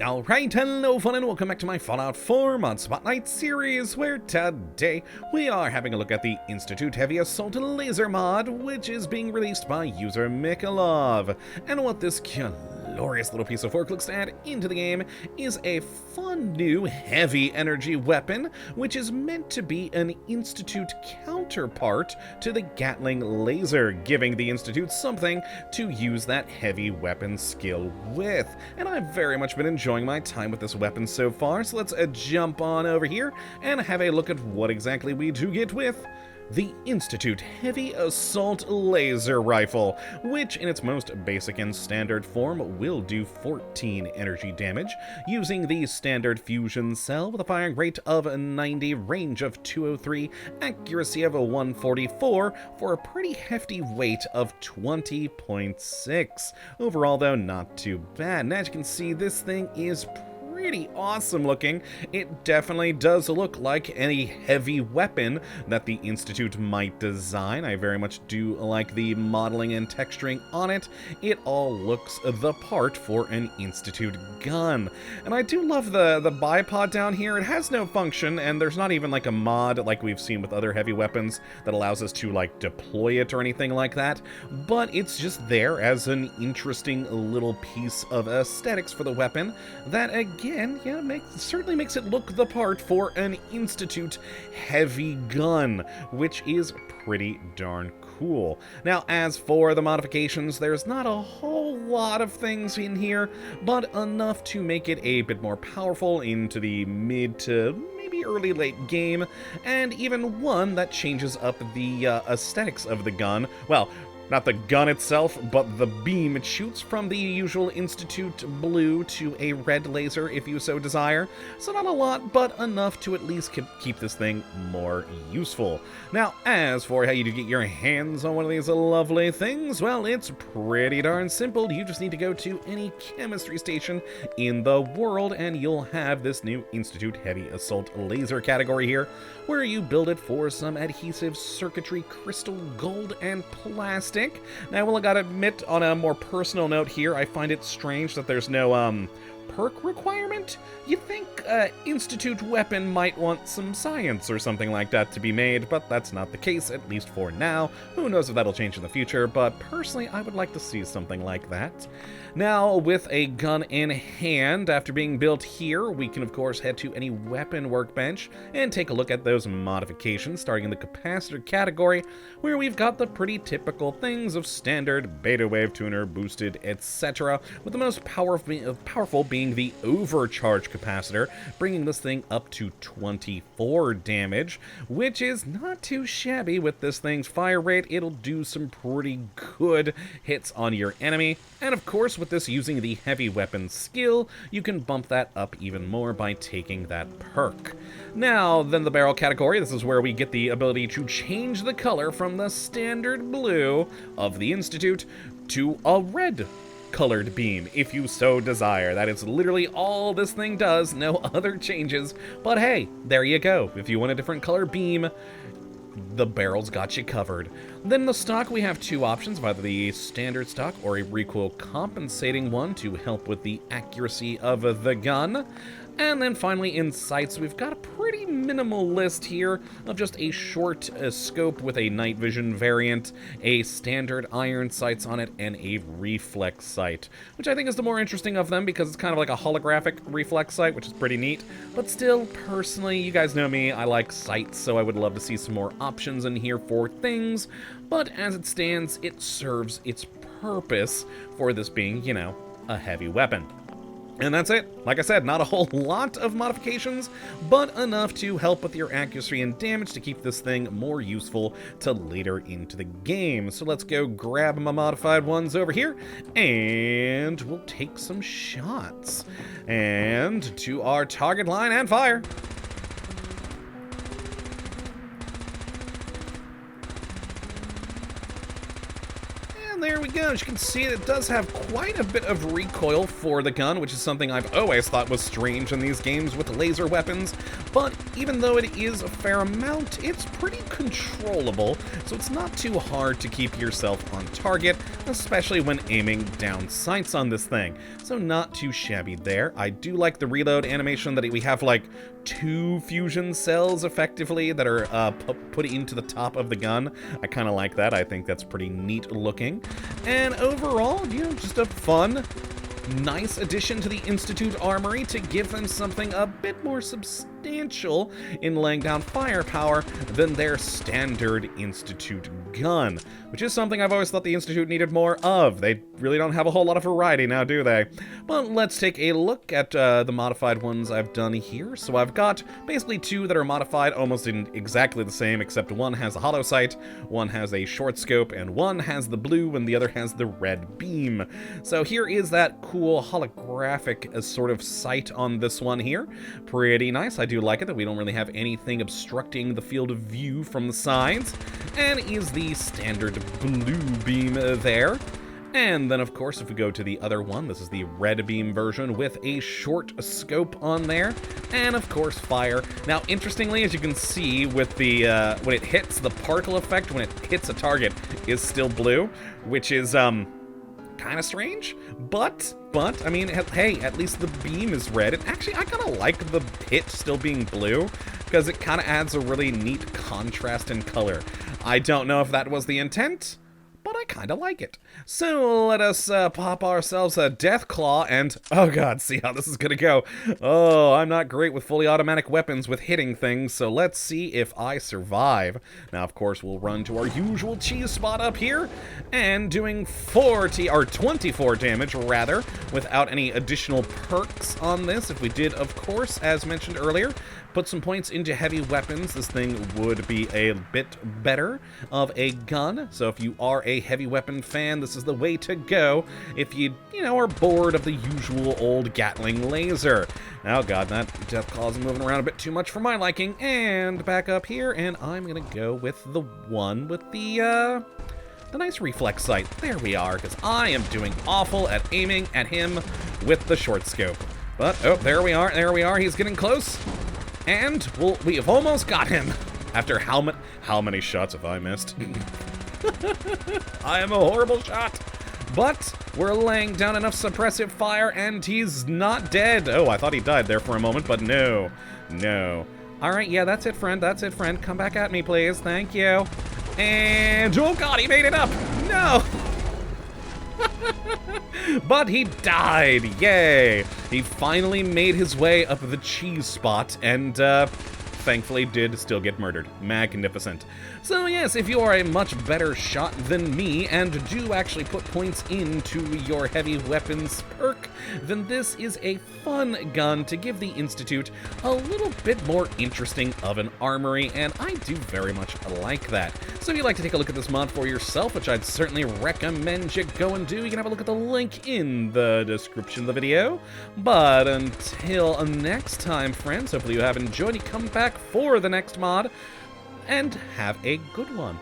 Alright, hello fun and welcome back to my Fallout 4 Mod Spotlight series, where today we are having a look at the Institute Heavy Assault Laser mod, which is being released by user MacLeod. And what this glorious little piece of work looks to add into the game is a fun new heavy energy weapon, which is meant to be an Institute counterpart to the Gatling laser, giving the Institute something to use that heavy weapon skill with. And I've very much been enjoying my time with this weapon so far, so let's jump on over here and have a look at what exactly we do get with the Institute Heavy Assault Laser Rifle, which in its most basic and standard form will do 14 energy damage, using the standard fusion cell with a firing rate of 90, range of 203, accuracy of 144, for a pretty hefty weight of 20.6. Overall though, not too bad, and as you can see, this thing is pretty awesome looking. It definitely does look like any heavy weapon that the Institute might design. I very much do like the modeling and texturing on it. It all looks the part for an Institute gun. And I do love the bipod down here. It has no function, and there's not even like a mod like we've seen with other heavy weapons that allows us to like deploy it or anything like that. But it's just there as an interesting little piece of aesthetics for the weapon that, again, yeah, certainly makes it look the part for an Institute heavy gun, which is pretty darn cool. Now, as for the modifications, there's not a whole lot of things in here, but enough to make it a bit more powerful into the mid to maybe early late game, and even one that changes up the aesthetics of the gun. Well, not the gun itself, but the beam. It shoots from the usual Institute blue to a red laser, if you so desire. So not a lot, but enough to at least keep this thing more useful. Now, as for how you get your hands on one of these lovely things, well, it's pretty darn simple. You just need to go to any chemistry station in the world, and you'll have this new Institute Heavy Assault Laser category here, where you build it for some adhesive circuitry, crystal, gold, and plastic. Now, well, I gotta admit, on a more personal note here, I find it strange that there's no, perk requirement. You'd think Institute weapon might want some science or something like that to be made, but that's not the case, at least for now. Who knows if that'll change in the future, but personally, I would like to see something like that. Now, with a gun in hand, after being built here, we can of course head to any weapon workbench and take a look at those modifications, starting in the capacitor category, where we've got the pretty typical things of standard, beta wave tuner, boosted, etc., with the most powerful being the overcharge capacitor, bringing this thing up to 24 damage, which is not too shabby. With this thing's fire rate, it'll do some pretty good hits on your enemy, and of course, with this using the heavy weapon skill, you can bump that up even more by taking that perk. Now, then the barrel category, this is where we get the ability to change the color from the standard blue of the Institute to a red colored beam, if you so desire. That is literally all this thing does, no other changes, but hey, there you go. If you want a different color beam, the barrel's got you covered. Then the stock, we have two options, either the standard stock or a recoil compensating one to help with the accuracy of the gun. And then finally, in sights, we've got a pretty minimal list here of just a short scope with a night vision variant, a standard iron sights on it, and a reflex sight, which I think is the more interesting of them because it's kind of like a holographic reflex sight, which is pretty neat. But still, personally, you guys know me, I like sights, so I would love to see some more options in here for things. But as it stands, it serves its purpose for this being, you know, a heavy weapon. And that's it. Like I said, not a whole lot of modifications, but enough to help with your accuracy and damage to keep this thing more useful to later into the game. So let's go grab my modified ones over here, and we'll take some shots. And to our target line and fire. There we go. As you can see, it does have quite a bit of recoil for the gun, which is something I've always thought was strange in these games with laser weapons. But even though it is a fair amount, it's pretty controllable, so it's not too hard to keep yourself on target, especially when aiming down sights on this thing. So not too shabby there. I do like the reload animation that we have like 2 fusion cells effectively that are put into the top of the gun. I kind of like that. I think that's pretty neat looking. And overall, you know, just a fun, nice addition to the Institute Armory to give them something a bit more substantial in laying down firepower than their standard Institute gun, which is something I've always thought the Institute needed more of. They really don't have a whole lot of variety now, do they? But let's take a look at the modified ones I've done here. So I've got basically 2 that are modified almost in exactly the same, except one has a hollow sight, one has a short scope, and one has the blue and the other has the red beam. So here is that cool holographic sort of sight on this one here. Pretty nice. I do like it that we don't really have anything obstructing the field of view from the sides. And is the standard blue beam there. And then, of course, if we go to the other one, this is the red beam version with a short scope on there. And, of course, fire. Now, interestingly, as you can see with the, when it hits, the particle effect when it hits a target is still blue, which is, kind of strange, but, I mean, hey, at least the beam is red. And actually, I kind of like the hit still being blue, because it kind of adds a really neat contrast in color. I don't know if that was the intent, but I kind of like it. So let us pop ourselves a Death Claw and, oh god, see how this is gonna go. Oh, I'm not great with fully automatic weapons with hitting things, so let's see if I survive. Now, of course, we'll run to our usual cheese spot up here, and doing 24 damage, rather, without any additional perks on this. If we did, of course, as mentioned earlier, put some points into heavy weapons, this thing would be a bit better of a gun. So if you are a heavy weapon fan, this is the way to go if you know, are bored of the usual old Gatling laser. Oh god, that Death Claw is moving around a bit too much for my liking. And back up here, and I'm gonna go with the one with the nice reflex sight. There we are, because I am doing awful at aiming at him with the short scope. But, oh, there we are, he's getting close. And we have almost got him. After how many shots have I missed? I am a horrible shot. But we're laying down enough suppressive fire and he's not dead. Oh, I thought he died there for a moment, but no. All right, yeah, that's it, friend. Come back at me, please. Thank you. And, oh god, he made it up. No. But he died, yay! He finally made his way up the cheese spot, and thankfully did still get murdered. Magnificent. So yes, if you are a much better shot than me, and do actually put points into your heavy weapons perk, then this is a fun gun to give the Institute a little bit more interesting of an armory, and I do very much like that. So if you'd like to take a look at this mod for yourself, which I'd certainly recommend you go and do, you can have a look at the link in the description of the video. But until next time, friends, hopefully you have enjoyed. You come back for the next mod, and have a good one.